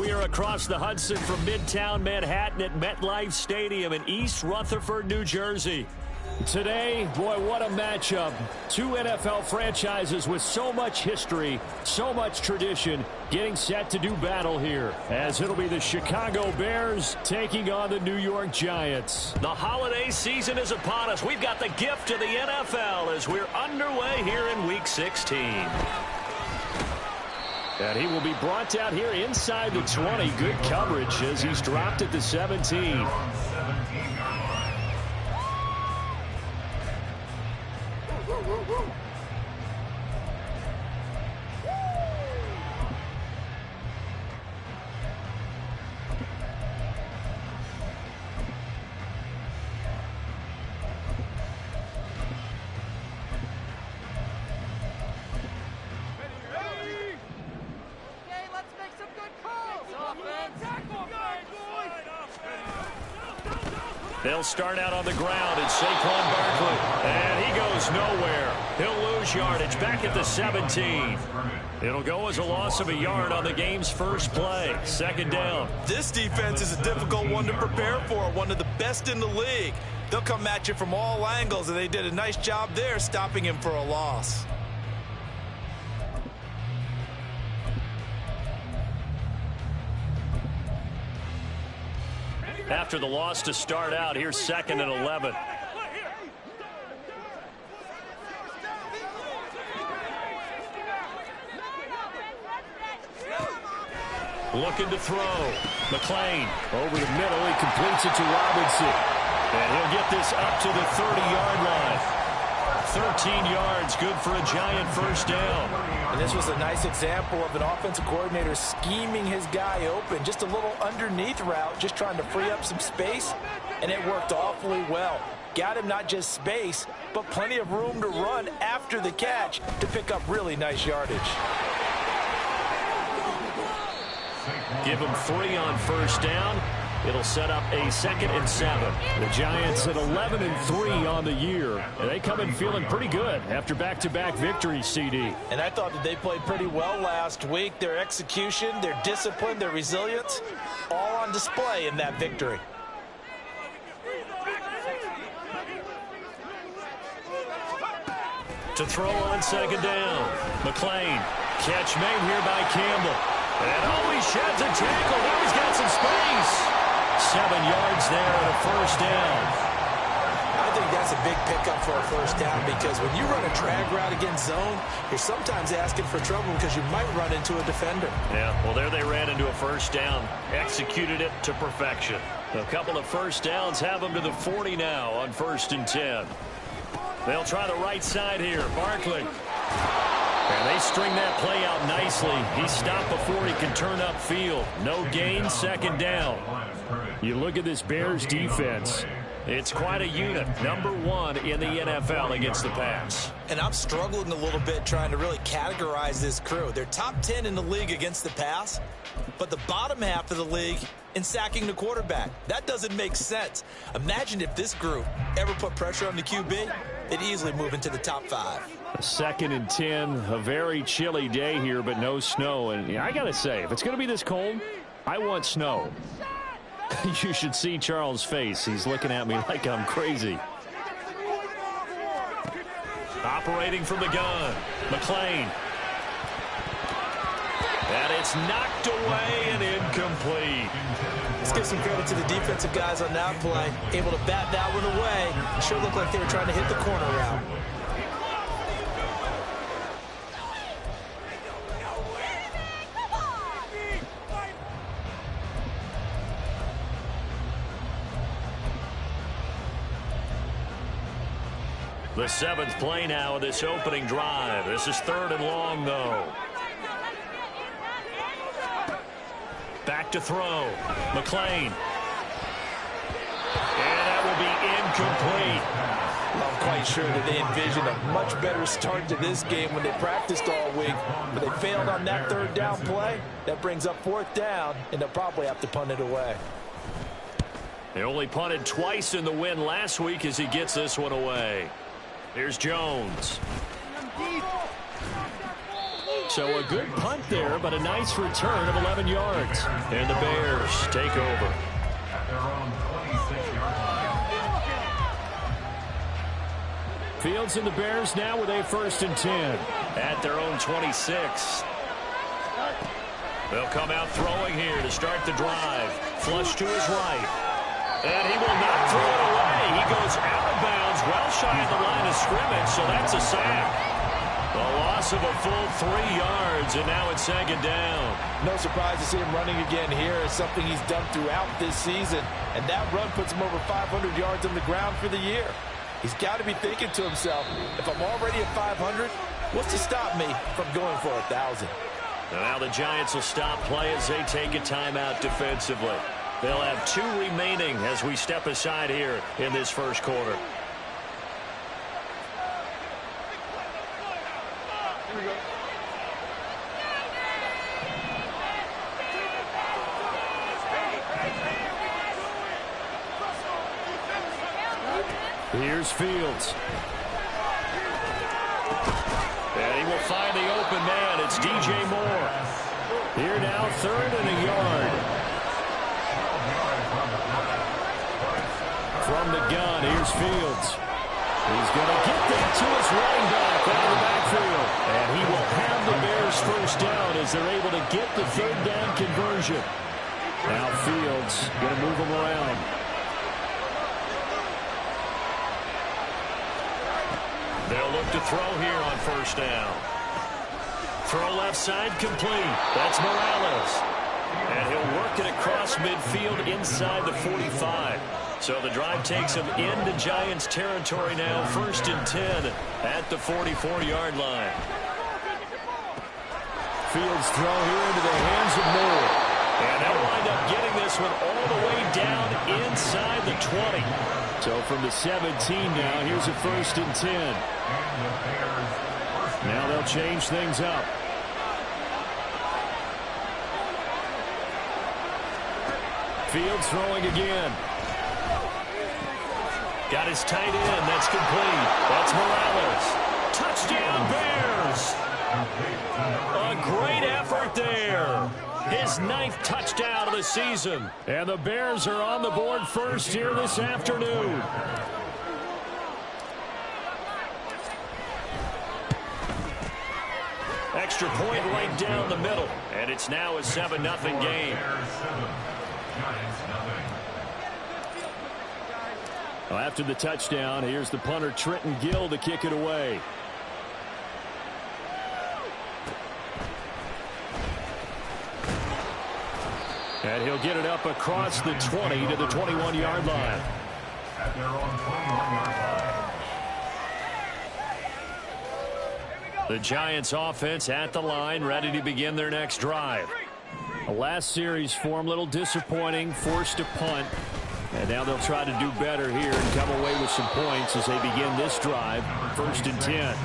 we are across the Hudson from Midtown Manhattan at MetLife Stadium in East Rutherford, New Jersey. Today, boy, what a matchup. Two NFL franchises with so much history, so much tradition, getting set to do battle here, as it'll be the Chicago Bears taking on the New York Giants. The holiday season is upon us. We've got the gift of the NFL as we're underway here in Week 16. And he will be brought down here inside the 20. Good coverage as he's dropped at the 17. They'll start out on the ground. It's Saquon Barkley. And he goes nowhere. He'll lose yardage back at the 17. It'll go as a loss of a yard on the game's first play. Second down. This defense is a difficult one to prepare for. One of the best in the league. They'll come at you from all angles, and they did a nice job there stopping him for a loss. After the loss to start out, here's 2nd and 11. Looking to throw. McLean over the middle. He completes it to Robinson. And he'll get this up to the 30-yard line. 13 yards, good for a Giant first down. And this was a nice example of an offensive coordinator scheming his guy open. Just a little underneath route, just trying to free up some space, and it worked awfully well. Got him not just space, but plenty of room to run after the catch to pick up really nice yardage. Give him 3 on first down. It'll set up a 2nd and 7. The Giants at 11-3 on the year. And they come in feeling pretty good after back-to-back victories, CD. And I thought that they played pretty well last week. Their execution, their discipline, their resilience, all on display in that victory. To throw on second down. McLean. Catch made here by Campbell. And he sheds a tackle. Now he's got some space. 7 yards there and a first down. I think that's a big pickup for a first down because when you run a drag route against zone, you're sometimes asking for trouble because you might run into a defender. Yeah, well, there they ran into a first down. Executed it to perfection. A couple of first downs have them to the 40 now on 1st and 10. They'll try the right side here. Barkley. And they string that play out nicely. He stopped before he can turn upfield. No gain, second down. You look at this Bears defense. It's quite a unit. Number 1 in the NFL against the pass. And I'm struggling a little bit trying to really categorize this crew. They're top 10 in the league against the pass, but the bottom half of the league in sacking the quarterback. That doesn't make sense. Imagine if this group ever put pressure on the QB, they'd easily move into the top 5. A 2nd and 10, a very chilly day here, but no snow. And I got to say, if it's going to be this cold, I want snow. You should see Charles' face. He's looking at me like I'm crazy. Operating from the gun, McLean. And it's knocked away and incomplete. Let's give some credit to the defensive guys on that play. Able to bat that one away. Sure looked like they were trying to hit the corner route. The 7th play now of this opening drive. This is 3rd and long, though. Back to throw. McLean. And that will be incomplete. I'm quite sure that they envisioned a much better start to this game when they practiced all week, but they failed on that 3rd down play. That brings up 4th down, and they'll probably have to punt it away. They only punted twice in the win last week as he gets this one away. Here's Jones. So a good punt there, but a nice return of 11 yards. And the Bears take over. Fields and the Bears now with a 1st and 10. At their own 26. They'll come out throwing here to start the drive. Flush to his right. And he will not throw it away. He goes out of bounds, well shy of the line of scrimmage, so that's a sack. A loss of a full 3 yards, and now it's 2nd down. No surprise to see him running again here. It's something he's done throughout this season, and that run puts him over 500 yards on the ground for the year. He's got to be thinking to himself, if I'm already at 500, what's to stop me from going for 1,000? Now the Giants will stop play as they take a timeout defensively. They'll have 2 remaining as we step aside here in this first quarter. Here's Fields. And he will find the open man. It's DJ Moore. Here now, 3rd and a yard. From the gun, here's Fields. He's going to get that to his running back out of the backfield. And he will have the Bears 1st down as they're able to get the 3rd down conversion. Now Fields going to move him around. They'll look to throw here on 1st down. Throw left side complete. That's Morales. And he'll work it across midfield inside the 45. So the drive takes him into Giants territory now. 1st and 10 at the 44-yard line. Fields throw here into the hands of Moore. And they'll wind up getting this one all the way down inside the 20. So from the 17 now, here's a 1st and 10. Now they'll change things up. Fields throwing again. Got his tight end. That's complete. That's Morales. Touchdown, Bears. A great effort there. His 9th touchdown of the season. And the Bears are on the board first here this afternoon. Extra point right down the middle. And it's now a 7-0 game. Well, after the touchdown, here's the punter Trenton Gill to kick it away. And he'll get it up across the 20 to the 21-yard line. At their own 21-yard line. The Giants offense at the line, ready to begin their next drive. The last series form a little disappointing, forced a punt. And now they'll try to do better here and come away with some points as they begin this drive. 1st and 10.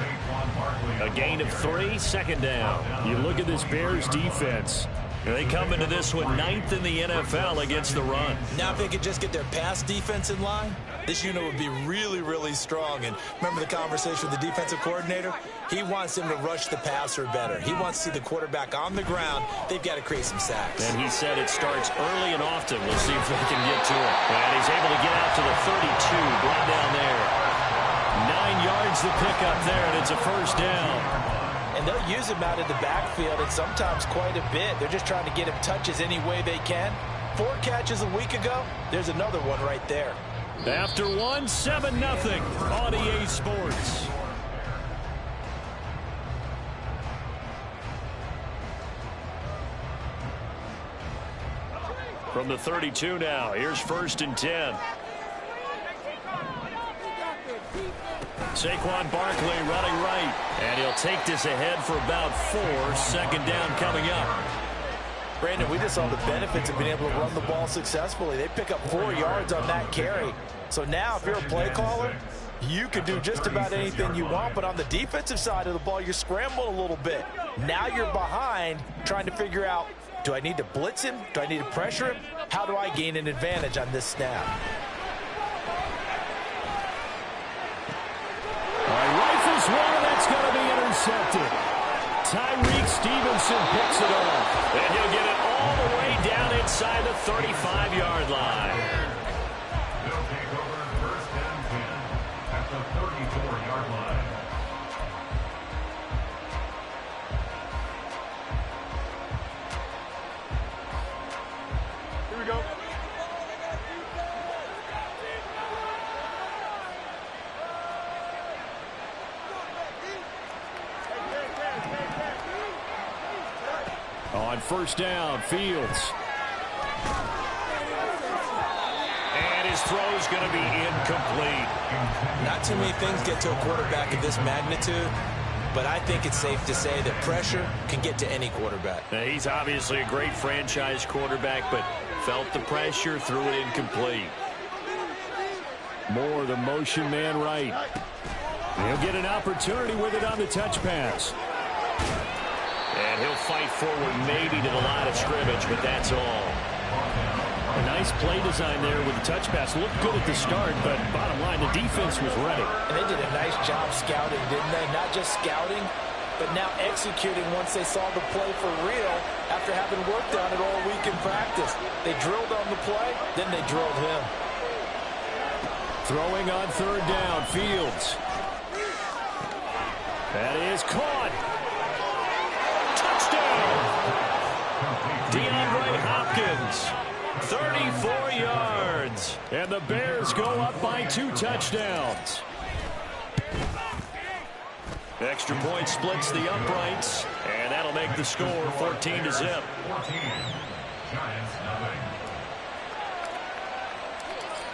A gain of 3, 2nd down. You look at this Bears defense. They come into this one 9th in the NFL against the run. Now if they could just get their pass defense in line, this unit would be really, really strong. And remember the conversation with the defensive coordinator? He wants them to rush the passer better. He wants to see the quarterback on the ground. They've got to create some sacks. And he said it starts early and often. We'll see if they can get to it. And he's able to get out to the 32, right down there. 9 yards to pick up there, and it's a 1st down. And they'll use him out of the backfield, and sometimes quite a bit. They're just trying to get him touches any way they can. 4 catches a week ago. There's another one right there. After one, 7-0 on EA Sports. From the 32 now, here's 1st and 10. Saquon Barkley running right. And he'll take this ahead for about 4. 2nd down coming up. Brandon, we just saw the benefits of being able to run the ball successfully. They pick up 4 yards on that carry. So now if you're a play caller, you can do just about anything you want. But on the defensive side of the ball, you're scrambling a little bit. Now you're behind trying to figure out, do I need to blitz him? Do I need to pressure him? How do I gain an advantage on this snap? All right, rifles one, that's going to be intercepted. Tyreek Stevenson picks it off. And he'll get it all the way down inside the 35-yard line. They'll take over first and 10 at the 34-yard line. Here we go. On first down, Fields. And his throw's going to be incomplete. Not too many things get to a quarterback of this magnitude, but I think it's safe to say that pressure can get to any quarterback. Now, he's obviously a great franchise quarterback, but felt the pressure, threw it incomplete. Moore, the motion man right. He'll get an opportunity with it on the touch pass. And he'll fight forward maybe to the line of scrimmage, but that's all. A nice play design there with the touch pass. Looked good at the start, but bottom line, the defense was ready. And they did a nice job scouting, didn't they? Not just scouting, but now executing once they saw the play for real after having worked on it all week in practice. They drilled on the play, then they drilled him. Throwing on third down, Fields. That is caught. Touchdown! DeAndre Hopkins, 34 yards. And the Bears go up by 2 touchdowns. Extra point splits the uprights, and that'll make the score 14-0. 14. Giants nothing.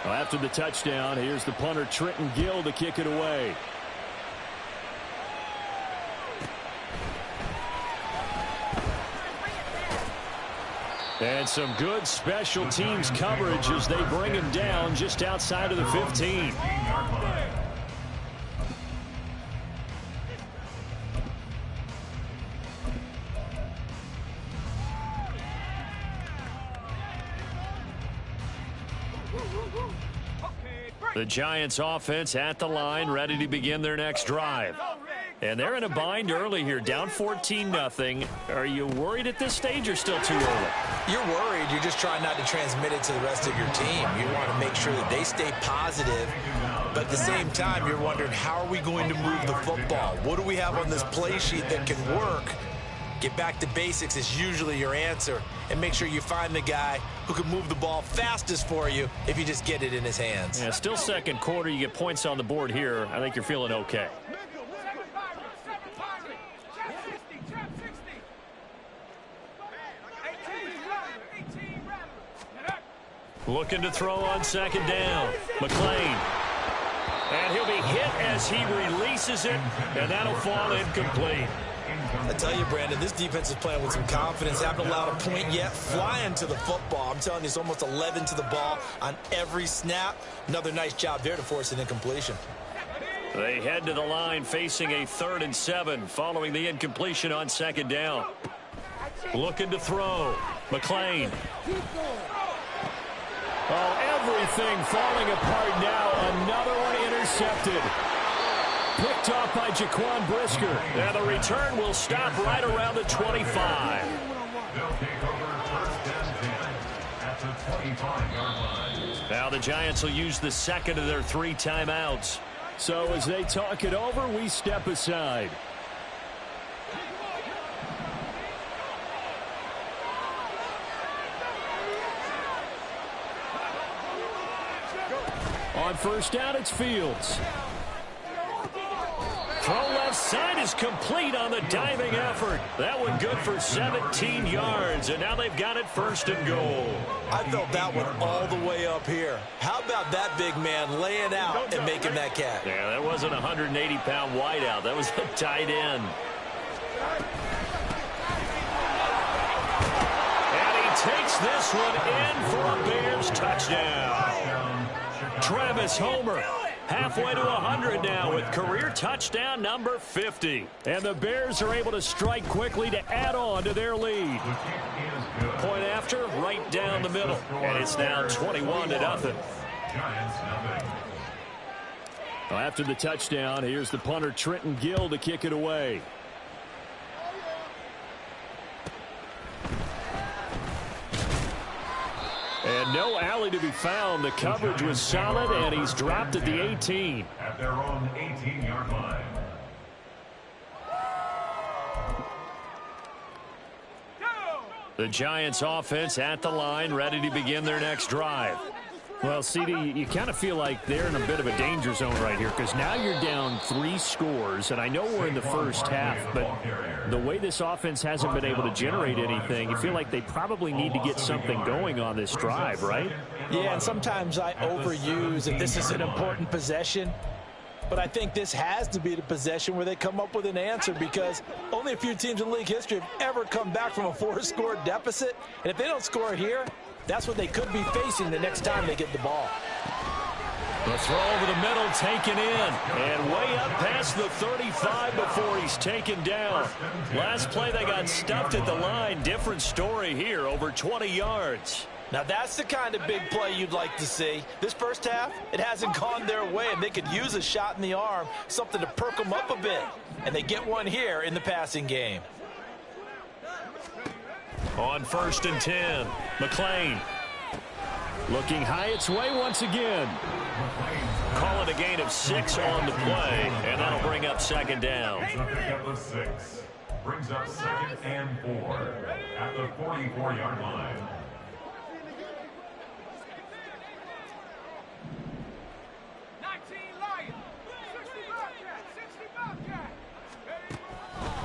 Well, after the touchdown, here's the punter Trenton Gill to kick it away. And some good special teams coverage as they bring him down just outside of the 15. The Giants offense at the line, ready to begin their next drive. And they're in a bind early here, down 14-0. Are you worried at this stage or still too early? You're worried. You're just trying not to transmit it to the rest of your team. You want to make sure that they stay positive. But at the same time, you're wondering, how are we going to move the football? What do we have on this play sheet that can work? Get back to basics is usually your answer. And make sure you find the guy who can move the ball fastest for you if you just get it in his hands. Yeah, still second quarter. You get points on the board here. I think you're feeling okay. Looking to throw on second down. McLean. And he'll be hit as he releases it, and that'll fall incomplete. I tell you, Brandon, this defense is playing with some confidence. Haven't allowed a point yet. Flying to the football. I'm telling you, it's almost 11 to the ball on every snap. Another nice job there to force an incompletion. They head to the line facing a 3rd and 7 following the incompletion on second down. Looking to throw. McLean. Oh, everything falling apart now. Another one intercepted. Picked off by Jaquan Brisker. And the return will stop right around the 25. They'll take over first and 10 at the 25-yard line. Now the Giants will use the second of their 3 timeouts. So as they talk it over, we step aside. On first down, it's Fields. Throw left side is complete on the diving effort. That one good for 17 yards, and now they've got it 1st and goal. I felt that one all the way up here. How about that big man laying out and making that catch? Yeah, that wasn't a 180-pound wideout. That was a tight end. And he takes this one in for a Bears touchdown. Travis Homer. Halfway to 100 now with career touchdown number 50. And the Bears are able to strike quickly to add on to their lead. Point after, right down the middle. And it's now 21-0. Giants nothing. After the touchdown, here's the punter Trenton Gill to kick it away. And no alley to be found. The coverage was solid, and he's dropped at the 18. At their own 18-yard line. The Giants offense at the line, ready to begin their next drive. Well, CD, you kind of feel like they're in a bit of a danger zone right here because now you're down 3 scores, and I know we're in the first half, but the way this offense hasn't been able to generate anything, you feel like they probably need to get something going on this drive, right? Yeah, and sometimes I overuse if this is an important possession. But I think this has to be the possession where they come up with an answer because only a few teams in league history have ever come back from a 4-score deficit. And if they don't score here, that's what they could be facing the next time they get the ball. The throw over the middle taken in and way up past the 35 before he's taken down. Last play they got stuffed at the line. Different story here, over 20 yards. Now that's the kind of big play you'd like to see. This first half, it hasn't gone their way, and they could use a shot in the arm, something to perk them up a bit. And they get one here in the passing game. On 1st and 10, McLean looking high its way once again. Call it a gain of 6 on the play, and that'll bring up 2nd down. The pickup of 6 brings up 2nd and 4 at the 44-yard line.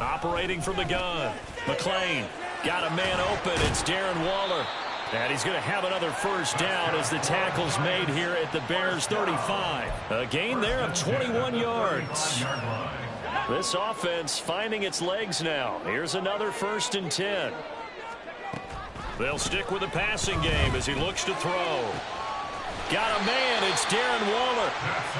Operating from the gun, McLean got a man open. It's Darren Waller. And he's going to have another first down as the tackle's made here at the Bears 35. A gain there of 21 yards. This offense finding its legs now. Here's another 1st and 10. They'll stick with the passing game as he looks to throw. Got a man. It's Darren Waller.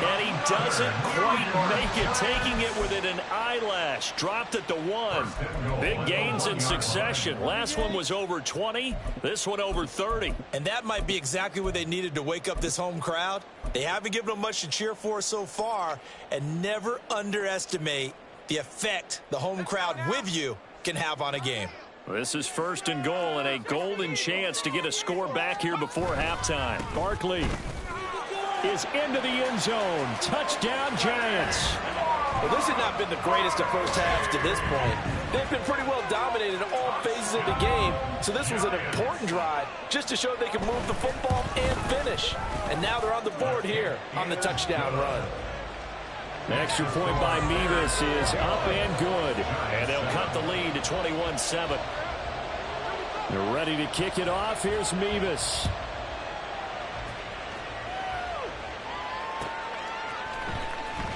And he doesn't quite make it, taking it within an eyelash. Dropped at the 1. Big gains in succession. Last one was over 20. This one over 30. And that might be exactly what they needed to wake up this home crowd. They haven't given them much to cheer for so far. And never underestimate the effect the home crowd with you can have on a game. This is 1st and goal and a golden chance to get a score back here before halftime. Barkley is into the end zone. Touchdown, Giants. Well, this has not been the greatest of first halves to this point. They've been pretty well dominated in all phases of the game, so this was an important drive just to show they can move the football and finish. And now they're on the board here on the touchdown run. The extra point by Mevis is up and good. And they'll cut the lead to 21-7. They're ready to kick it off. Here's Mevis.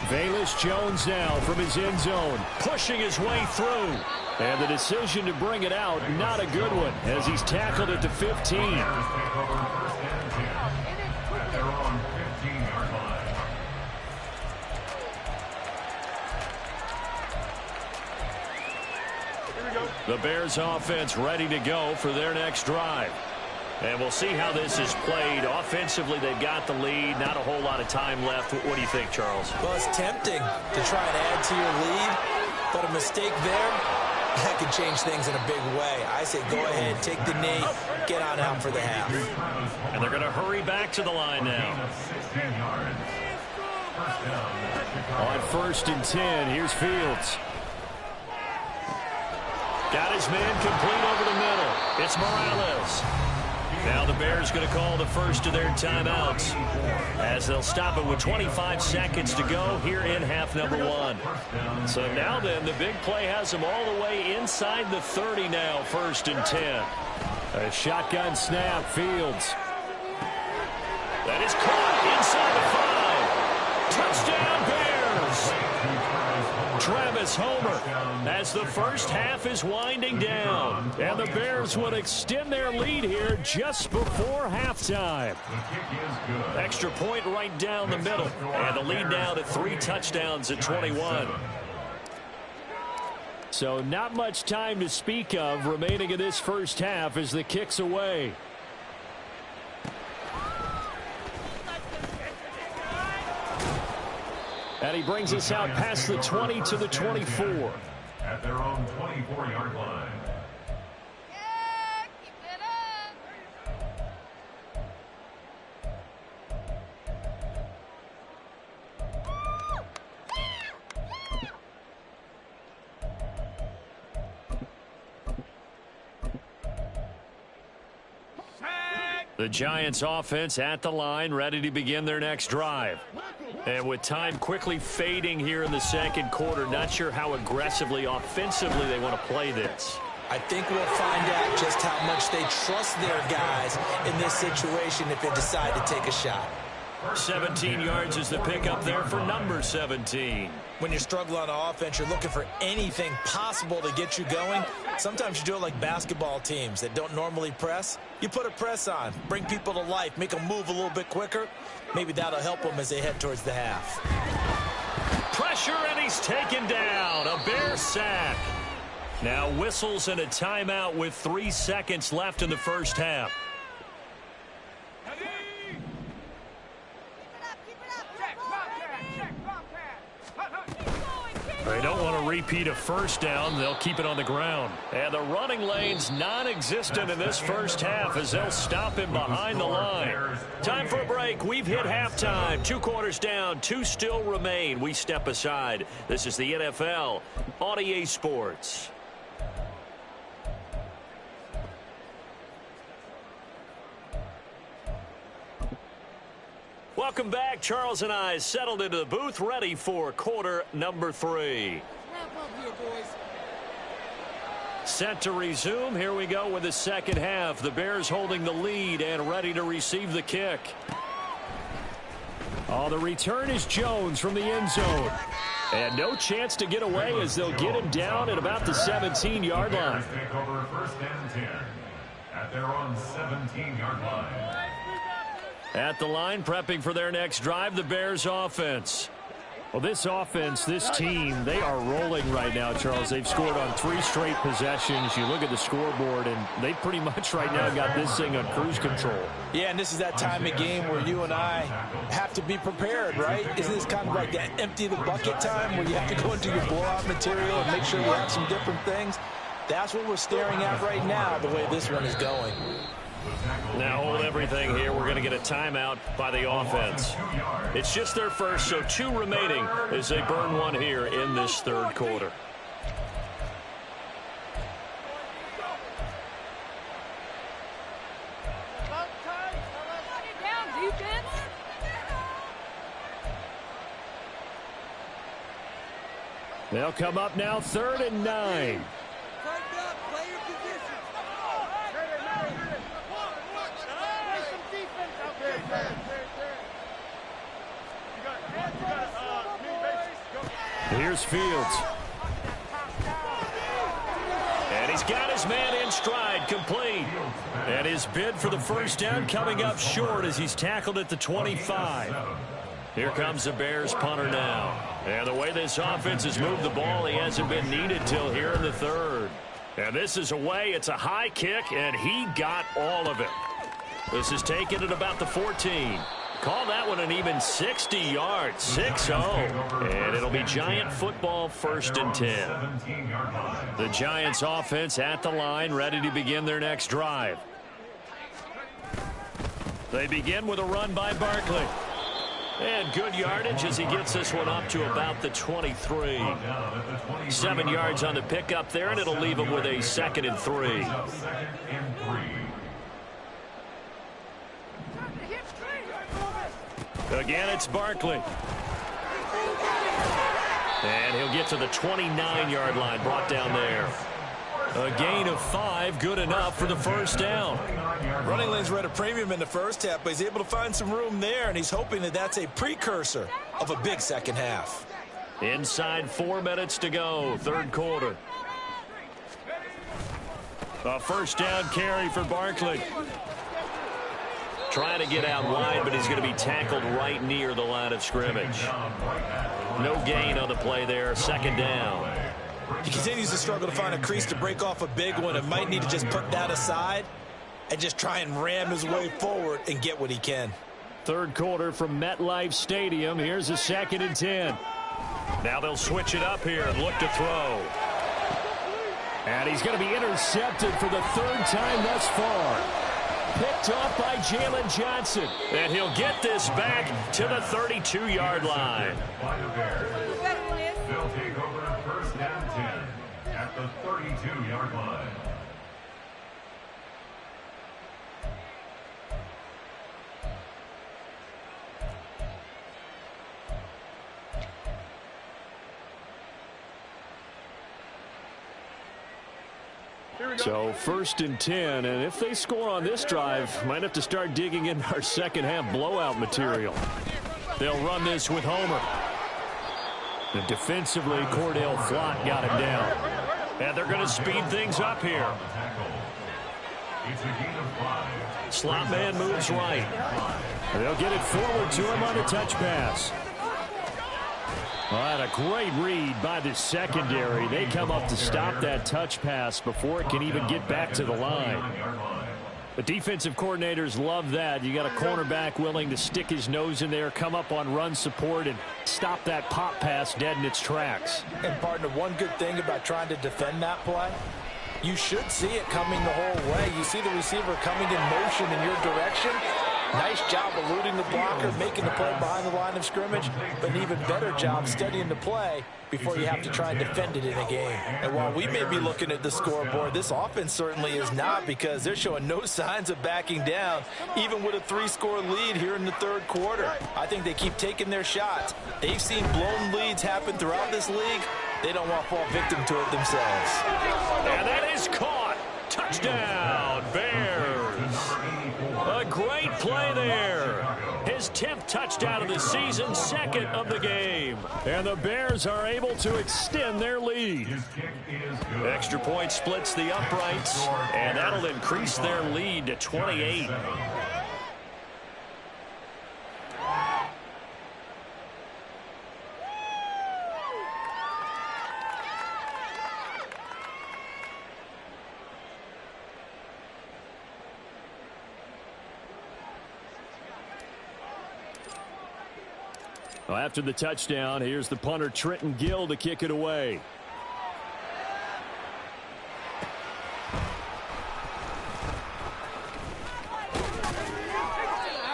Velus Jones now from his end zone, pushing his way through. And the decision to bring it out, not a good one, as he's tackled at the 15. The Bears offense ready to go for their next drive. And we'll see how this is played. Offensively, they've got the lead. Not a whole lot of time left. What do you think, Charles? Well, it's tempting to try and add to your lead, but a mistake there, that could change things in a big way. I say go ahead, take the knee, get on out for the half. And they're going to hurry back to the line now. On 1st and 10, here's Fields. Got his man complete over the middle. It's Morales. Now the Bears going to call the first of their timeouts as they'll stop it with 25 seconds to go here in half number 1. So now then, the big play has them all the way inside the 30 now, 1st and 10. A shotgun snap, Fields. That is caught inside the 5. Touchdown, Bears. Travis Homer as the first half is winding down. And the Bears would extend their lead here just before halftime. Extra point right down the middle. And the lead now to 3 touchdowns at 21. So not much time to speak of remaining in this first half as the kick's away. And he brings us out past the 20 to the 24. At their own 24-yard line. The Giants offense at the line, ready to begin their next drive. And with time quickly fading here in the second quarter, not sure how aggressively, offensively they want to play this. I think we'll find out just how much they trust their guys in this situation if they decide to take a shot. 17 yards is the pickup there for number 17. When you're struggling on offense, you're looking for anything possible to get you going. Sometimes you do it like basketball teams that don't normally press. You put a press on, bring people to life, make them move a little bit quicker. Maybe that'll help them as they head towards the half. Pressure, and he's taken down. A Bear sack. Now whistles and a timeout with 3 seconds left in the first half. They don't want to repeat a first down. They'll keep it on the ground. And the running lane's non-existent in this first half as they'll stop him behind the line. Time for a break. We've hit halftime. 2 quarters down. 2 still remain. We step aside. This is the NFL on EA Sports. Welcome back. Charles and I settled into the booth, ready for quarter number 3. Set to resume. Here we go with the second half. The Bears holding the lead and ready to receive the kick. Oh, the return is Jones from the end zone. And no chance to get away as they'll get him down at about the 17-yard line. Take over first and 10 at their own 17-yard line. At the line, prepping for their next drive, the Bears offense. Well, this offense, this team, they are rolling right now, Charles. They've scored on 3 straight possessions. You look at the scoreboard, and they pretty much right now got this thing on cruise control. Yeah, and this is that time of game where you and I have to be prepared, right? Isn't this kind of like that empty the bucket time where you have to go into your blowout material and make sure you have some different things? That's what we're staring at right now, the way this one is going. Now hold everything here. We're going to get a timeout by the offense. It's just their first, so 2 remaining as they burn 1 here in this third quarter. They'll come up now, 3rd and 9. Here's Fields. And he's got his man in stride, complete. And his bid for the first down coming up short as he's tackled at the 25. Here comes the Bears punter now. And the way this offense has moved the ball, he hasn't been needed till here in the 3rd. And this is away. It's a high kick, and he got all of it. This is taken at about the 14. Call that one an even 60 yards, 6-0. And it'll be Giant football, 1st and 10. The Giants offense at the line, ready to begin their next drive. They begin with a run by Barkley. And good yardage as he gets this one up to about the 23. 7 yards on the pickup there, and it'll leave him with a 2nd and 3. Again, it's Barkley. And he'll get to the 29-yard line, brought down there. A gain of 5, good enough for the first down. Running lanes were at a premium in the first half, but he's able to find some room there, and he's hoping that that's a precursor of a big second half. Inside 4 minutes to go, 3rd quarter. A first down carry for Barkley. Trying to get out wide, but he's going to be tackled right near the line of scrimmage. No gain on the play there, 2nd down. He continues to struggle to find a crease to break off a big one and might need to just put that aside and just try and ram his way forward and get what he can. 3rd quarter from MetLife Stadium. Here's a 2nd and 10. Now they'll switch it up here and look to throw. And he's going to be intercepted for the 3rd time thus far. Picked off by Jalen Johnson. And he'll get this back to the 32-yard line. They'll take over 1st and 10 at the 32-yard line. So 1st and 10, and if they score on this drive, might have to start digging in our second half blowout material. They'll run this with Homer. And defensively, Cordell Flott got him down. And they're going to speed things up here. Slot man moves right. They'll get it forward to him on a touch pass. Well, and a great read by the secondary. They come up to stop that touch pass before it can even get back to the line. The defensive coordinators love that. You got a cornerback willing to stick his nose in there, come up on run support, and stop that pop pass dead in its tracks. And, partner, one good thing about trying to defend that play, you should see it coming the whole way. You see the receiver coming in motion in your direction. Nice job eluding the blocker, making the play behind the line of scrimmage, but an even better job studying the play before you have to try and defend it in a game. And while we may be looking at the scoreboard, this offense certainly is not, because they're showing no signs of backing down, even with a 3-score lead here in the 3rd quarter. I think they keep taking their shots. They've seen blown leads happen throughout this league. They don't want to fall victim to it themselves. And that is caught. Touchdown, Bears. A great play there. His 10th touchdown of the season, 2nd of the game. And the Bears are able to extend their lead. Extra point splits the uprights, and that'll increase their lead to 28. Well, after the touchdown, here's the punter Trenton Gill to kick it away.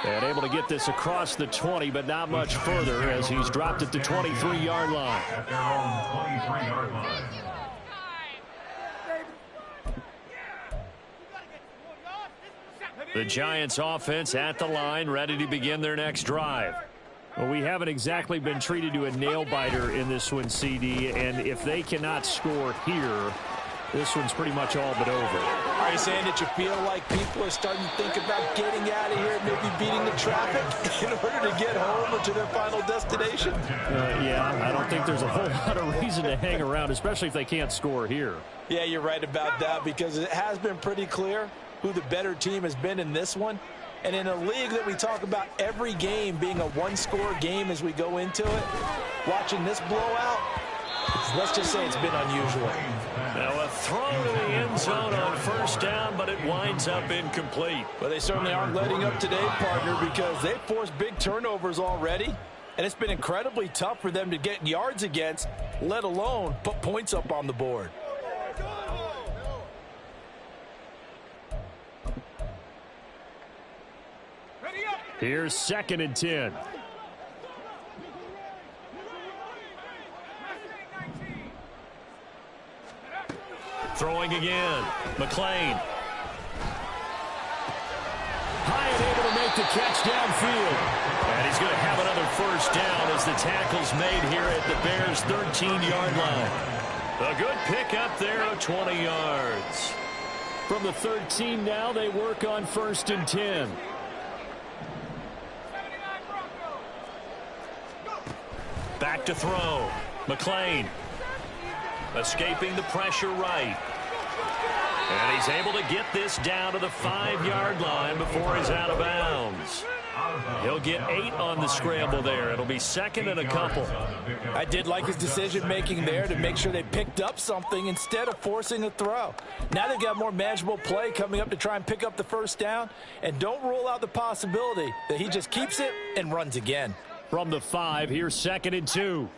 And able to get this across the 20, but not much further as he's dropped it to 23-yard line. At their own 23-yard line. The Giants offense at the line, ready to begin their next drive. Well, we haven't exactly been treated to a nail-biter in this one, CD, and if they cannot score here, this one's pretty much all but over. Are you saying that you feel like people are starting to think about getting out of here, maybe beating the traffic in order to get home or to their final destination? Yeah, I don't think there's a whole lot of reason to hang around, especially if they can't score here. Yeah, you're right about that, because it has been pretty clear who the better team has been in this one. And in a league that we talk about every game being a one-score game as we go into it, watching this blowout, let's just say it's been unusual. Now a throw to the end zone on 1st down, but it winds up incomplete. But they certainly aren't letting up today, partner, because they've forced big turnovers already. And it's been incredibly tough for them to get yards against, let alone put points up on the board. Here's 2nd and 10. Throwing again. McLean. High and able to make the catch downfield. And he's going to have another 1st down as the tackle's made here at the Bears' 13-yard line. A good pickup there of 20 yards. From the 13 now, they work on 1st and 10. Back to throw. McLean escaping the pressure right. And he's able to get this down to the 5-yard line before he's out of bounds. He'll get 8 on the scramble there. It'll be 2nd and a couple. I did like his decision-making there to make sure they picked up something instead of forcing a throw. Now they've got more manageable play coming up to try and pick up the 1st down. And don't rule out the possibility that he just keeps it and runs again. From the 5, here's 2nd and 2.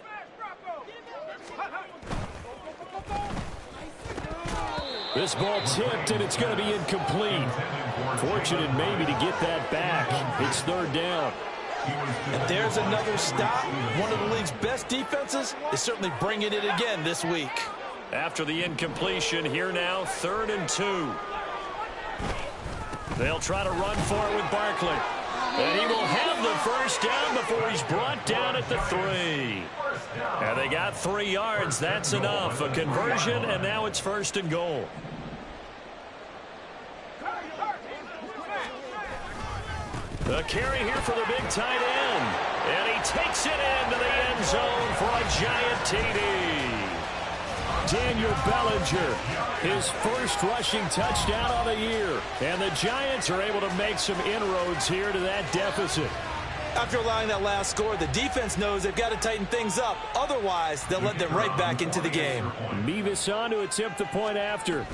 This ball tipped, and it's going to be incomplete. Fortunate maybe to get that back. It's 3rd down. And there's another stop. One of the league's best defenses is certainly bringing it again this week. After the incompletion, here now, 3rd and 2. They'll try to run for it with Barkley. And he will have the 1st down before he's brought down at the 3. And they got 3 yards. That's enough. A conversion, and now it's 1st and goal. The carry here for the big tight end. And he takes it into the end zone for a giant TD. Daniel Bellinger, his first rushing touchdown of the year. And the Giants are able to make some inroads here to that deficit. After allowing that last score, the defense knows they've got to tighten things up. Otherwise, they'll let them right back into the game. Mevis on to attempt the point after.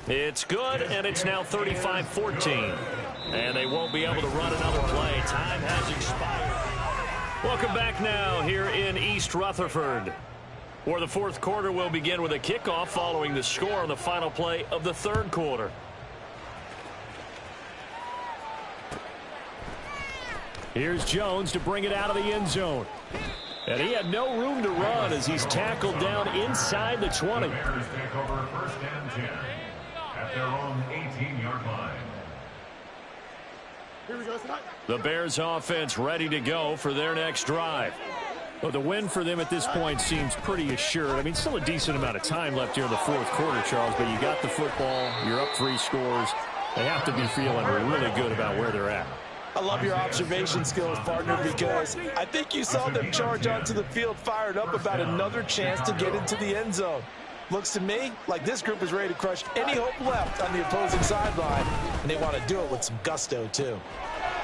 It's good, and it's now 35-14. And they won't be able to run another play. Time has expired. Welcome back now here in East Rutherford, where the fourth quarter will begin with a kickoff following the score on the final play of the third quarter. Here's Jones to bring it out of the end zone. And he had no room to run as he's tackled down inside the 20. The Bears take over first and 10 at their own 18-yard line. The Bears offense ready to go for their next drive. Well, the win for them at this point seems pretty assured. I mean, still a decent amount of time left here in the fourth quarter, Charles, but you got the football, you're up 3 scores. They have to be feeling really good about where they're at. I love your observation skills, partner, because I think you saw them charge onto the field fired up about another chance to get into the end zone. Looks to me like this group is ready to crush any hope left on the opposing sideline, and they want to do it with some gusto, too.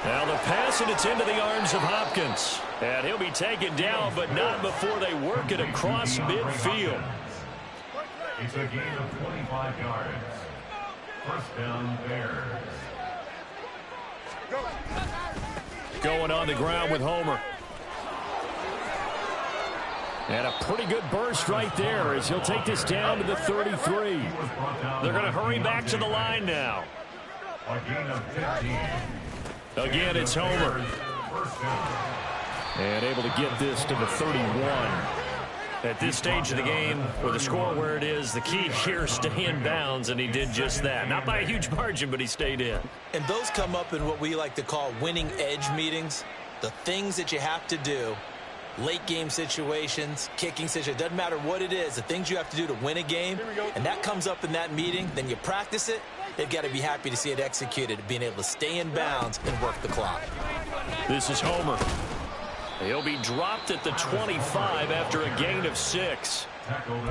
Now the pass, and it's into the arms of Hopkins. And he'll be taken down, but not before they work it across midfield. It's a gain of 25 yards. First down, Bears. Going on the ground with Homer. And a pretty good burst right there as he'll take this down to the 33. They're going to hurry back to the line now. A gain of 15. Again, it's Homer. And able to get this to the 31. At this stage of the game, with the score where it is, the key here is stay in bounds, and he did just that. Not by a huge margin, but he stayed in. And those come up in what we like to call winning edge meetings. The things that you have to do, late game situations, kicking situations, doesn't matter what it is, the things you have to do to win a game, and that comes up in that meeting, then you practice it. They've got to be happy to see it executed, being able to stay in bounds and work the clock. This is Homer. He'll be dropped at the 25 after a gain of 6.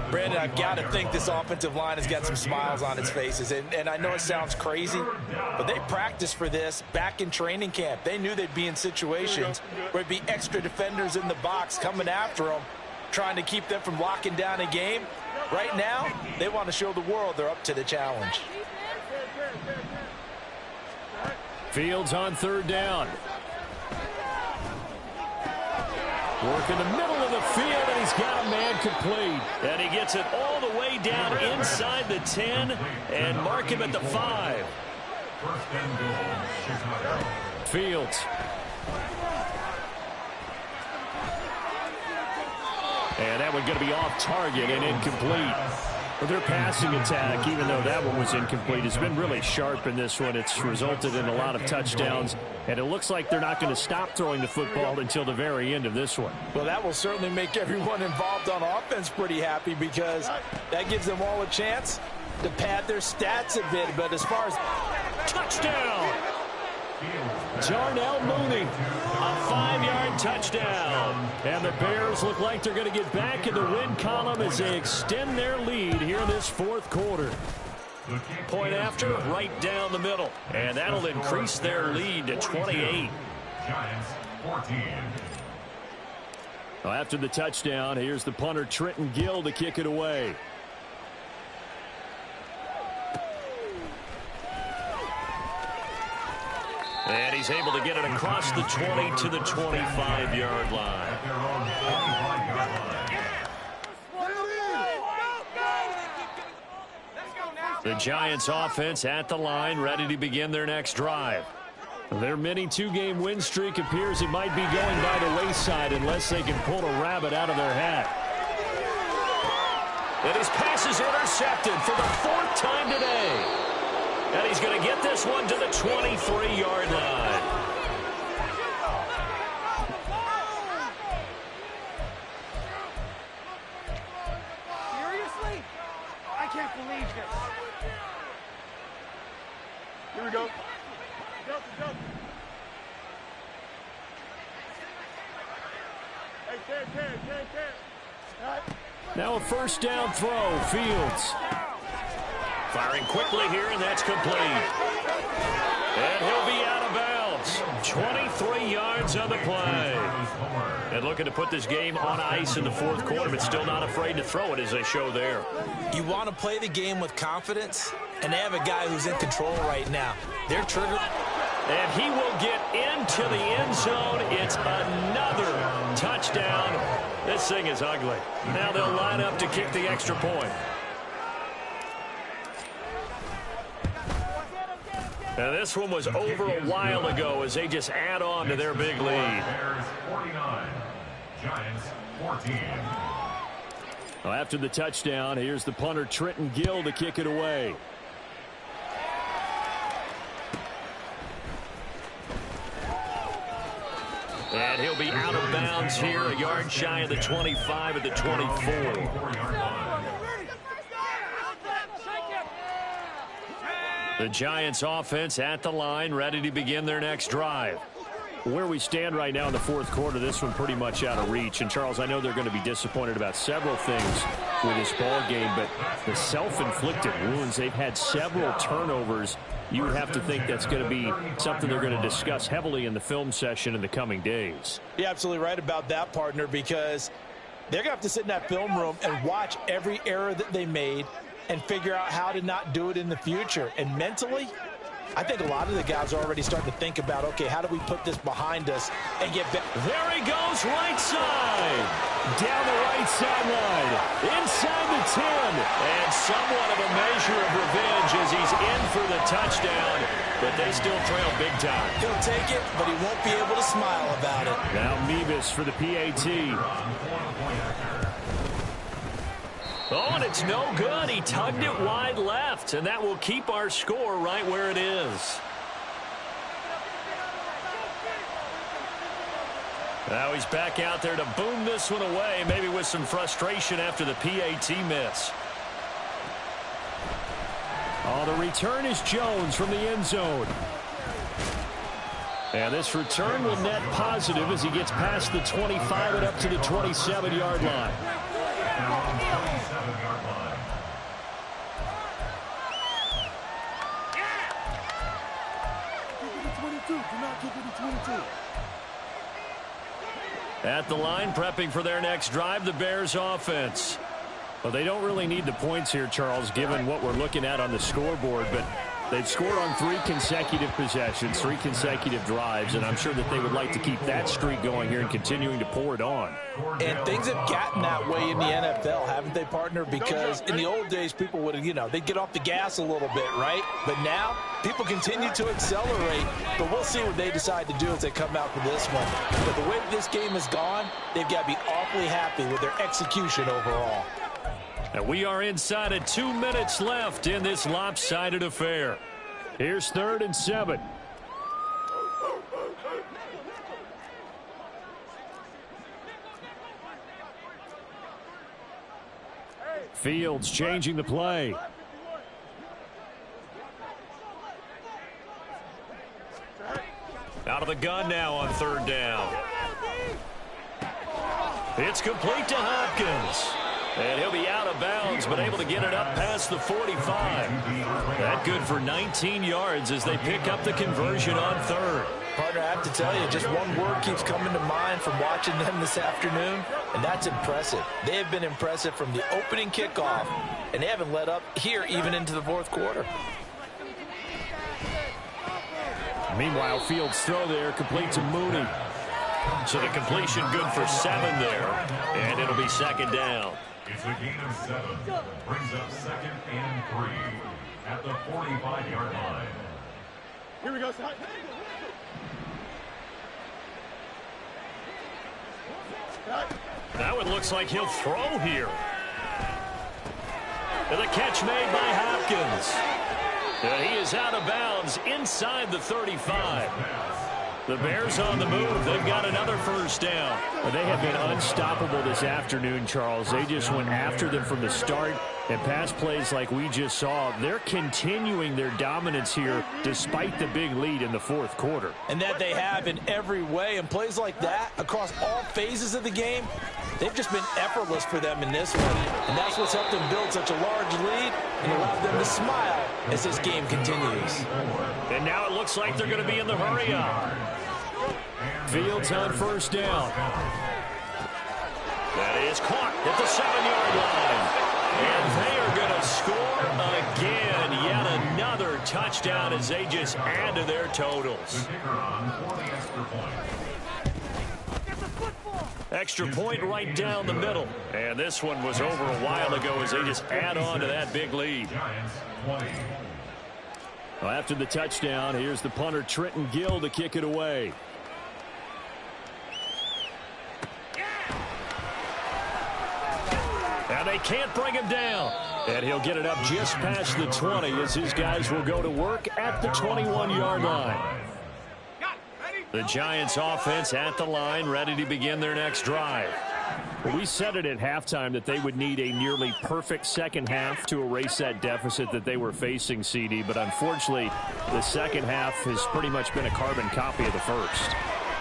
Brandon, I've got to think this offensive line has got some smiles on its faces. And I know it sounds crazy, but they practiced for this back in training camp. They knew they'd be in situations where there'd be extra defenders in the box coming after them, trying to keep them from locking down a game. Right now, they want to show the world they're up to the challenge. Fields on third down. Work in the middle of the field, and he's got a man complete. And he gets it all the way down inside the 10 and mark him at the 5. First and goal, Chicago. Fields. And that one going to be off target and incomplete. But their passing attack, even though that one was incomplete, has been really sharp in this one. It's resulted in a lot of touchdowns, and it looks like they're not going to stop throwing the football until the very end of this one. Well, that will certainly make everyone involved on offense pretty happy, because that gives them all a chance to pad their stats a bit. But as far as touchdown, Darnell Mooney, a 5-yard touchdown. And the Bears look like they're going to get back in the win column as they extend their lead here in this fourth quarter. Point after, right down the middle. And that'll increase their lead to 28. Giants 14. Well, after the touchdown, here's the punter Trenton Gill to kick it away. And he's able to get it across the 20 to the 25-yard line. At their own 25-yard line. The Giants offense at the line, ready to begin their next drive. Their mini 2-game win streak appears it might be going by the wayside unless they can pull a rabbit out of their hat. And his pass is intercepted for the 4th time today. And he's going to get this one to the 23-yard line. Seriously? I can't believe this. Here we go. Now a first down throw, Fields. Firing quickly here, and that's complete. And he'll be out of bounds. 23 yards on the play. And looking to put this game on ice in the fourth quarter, but still not afraid to throw it as they show there. You want to play the game with confidence, and they have a guy who's in control right now. They're triggered. And he will get into the end zone. It's another touchdown. This thing is ugly. Now they'll line up to kick the extra point. And this one was over a while ago as they just add on to their big lead. Bears 49, Giants 14. Well, after the touchdown, here's the punter Trenton Gill to kick it away. And he'll be out of bounds here, a yard shy of the 25 at the 24. The Giants offense at the line, ready to begin their next drive. Where we stand right now in the fourth quarter, this one pretty much out of reach. And, Charles, I know they're going to be disappointed about several things with this ball game, but the self-inflicted wounds, they've had several turnovers. You would have to think that's going to be something they're going to discuss heavily in the film session in the coming days. You're absolutely right about that, partner, because they're going to have to sit in that film room and watch every error that they made and figure out how to not do it in the future. And mentally, I think a lot of the guys are already starting to think about, okay, how do we put this behind us and get back? There he goes, right side. Down the right sideline. Inside the 10. And somewhat of a measure of revenge as he's in for the touchdown. But they still trail big time. He'll take it, but he won't be able to smile about it. Now Mevis for the PAT. Oh, and it's no good. He tugged it wide left, and that will keep our score right where it is. Now he's back out there to boom this one away, maybe with some frustration after the PAT miss. Oh, the return is Jones from the end zone. And this return will net positive as he gets past the 25 and up to the 27-yard line. At the line, prepping for their next drive, the Bears offense. Well, they don't really need the points here, Charles, given what we're looking at on the scoreboard, but they've scored on 3 consecutive possessions, 3 consecutive drives, and I'm sure that they would like to keep that streak going here and continuing to pour it on. And things have gotten that way in the NFL, haven't they, partner? Because in the old days, people would, they'd get off the gas a little bit, right? But now, people continue to accelerate, but we'll see what they decide to do as they come out for this one. But the way this game has gone, they've got to be awfully happy with their execution overall. And we are inside of 2 minutes left in this lopsided affair. Here's 3rd and 7. Fields changing the play. Out of the gun now on 3rd down. It's complete to Hopkins. And he'll be out of bounds, but able to get it up past the 45. That good for 19 yards as they pick up the conversion on 3rd. Partner, I have to tell you, just one word keeps coming to mind from watching them this afternoon, and that's impressive. They have been impressive from the opening kickoff, and they haven't let up here even into the fourth quarter. Meanwhile, Fields' throw there complete to Mooney. So the completion good for 7 there, and it'll be 2nd down. It's a gain of 7. Brings up 2nd and 3 at the 45-yard line. Here we go, Scott. That one looks like he'll throw here. And the catch made by Hopkins. He is out of bounds inside the 35. The Bears on the move. They've got another first down. Well, they have been unstoppable this afternoon, Charles. They just went after them from the start. And pass plays like we just saw, they're continuing their dominance here despite the big lead in the fourth quarter. And that they have in every way. And plays like that across all phases of the game, they've just been effortless for them in this one. And that's what's helped them build such a large lead and allowed them to smile as this game continues. And now it looks like they're going to be in the hurry-up. Fields on first down. That is caught at the 7-yard line. And they are going to score again. Yet another touchdown as they just add to their totals. Extra point right down the middle. And this one was over a while ago as they just add on to that big lead. Well, after the touchdown, here's the punter Trenton Gill to kick it away. And they can't bring him down. And he'll get it up just past the 20 as his guys will go to work at the 21-yard line. The Giants offense at the line, ready to begin their next drive. We said it at halftime that they would need a nearly perfect second half to erase that deficit that they were facing, CD. But unfortunately, the second half has pretty much been a carbon copy of the first.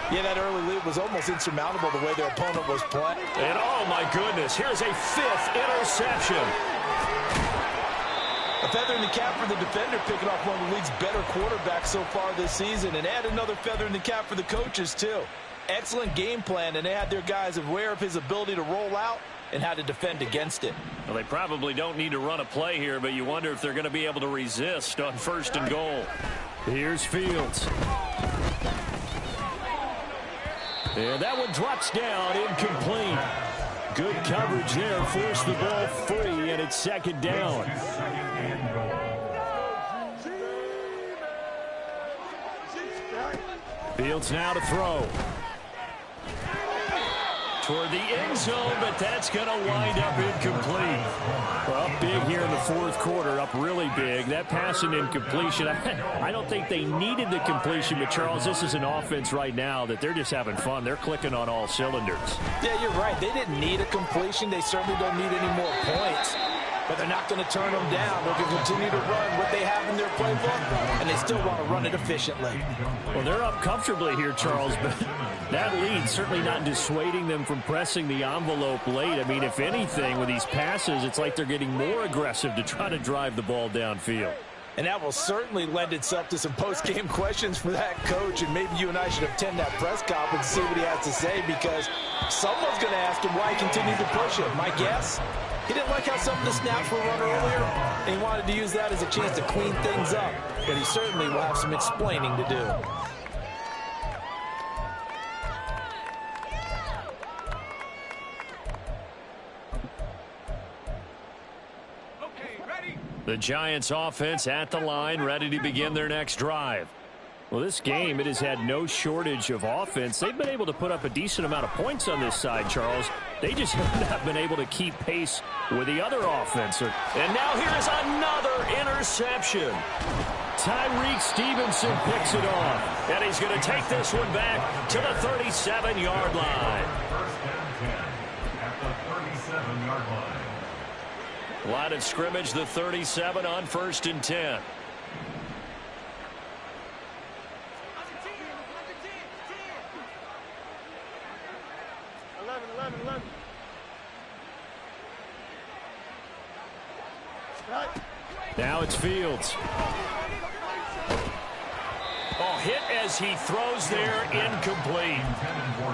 Yeah, that early lead was almost insurmountable the way their opponent was playing. And oh my goodness, here's a 5th interception. A feather in the cap for the defender, picking off one of the league's better quarterbacks so far this season. And add another feather in the cap for the coaches, too. Excellent game plan, and they had their guys aware of his ability to roll out and how to defend against it. Well, they probably don't need to run a play here, but you wonder if they're going to be able to resist on 1st and goal. Here's Fields. And that one drops down, incomplete. Good coverage there, forced the ball free, and it's 2nd down. Fields now to throw. Toward the end zone, but that's going to wind up incomplete. Well, up big here in the fourth quarter, up really big. That pass and incompletion, I don't think they needed the completion, but Charles, this is an offense right now that they're just having fun. They're clicking on all cylinders. Yeah, you're right. They didn't need a completion. They certainly don't need any more points. But they're not going to turn them down. They're going to continue to run what they have in their playbook, and they still want to run it efficiently. Well, they're up comfortably here, Charles, but that lead certainly not dissuading them from pressing the envelope late. I mean, if anything, with these passes, it's like they're getting more aggressive to try to drive the ball downfield. And that will certainly lend itself to some post-game questions for that coach, and maybe you and I should attend that press conference and see what he has to say, because someone's going to ask him why he continued to push it. My guess? He didn't like how some of the snaps were run earlier, and he wanted to use that as a chance to clean things up. But he certainly will have some explaining to do. The Giants offense at the line, ready to begin their next drive. Well, this game, it has had no shortage of offense. They've been able to put up a decent amount of points on this side, Charles. They just have not been able to keep pace with the other offense. And now here's another interception. Tyreek Stevenson picks it off. And he's going to take this one back to the 37-yard line. First down 10 at the 37-yard line. Line of scrimmage, the 37 on 1st and 10. Now it's Fields. Oh, hit as he throws there, incomplete.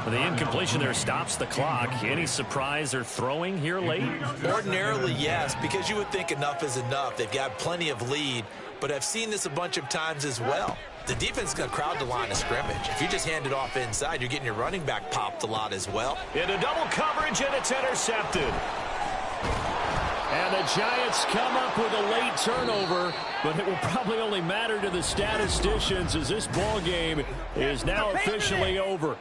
The incompletion there stops the clock. Any surprise they're throwing here late? Ordinarily, yes, because you would think enough is enough. They've got plenty of lead, but I've seen this a bunch of times as well. The defense is going to crowd the line of scrimmage. If you just hand it off inside, you're getting your running back popped a lot as well. Into double coverage, and it's intercepted. And the Giants come up with a late turnover, but it will probably only matter to the statisticians as this ball game is now officially over.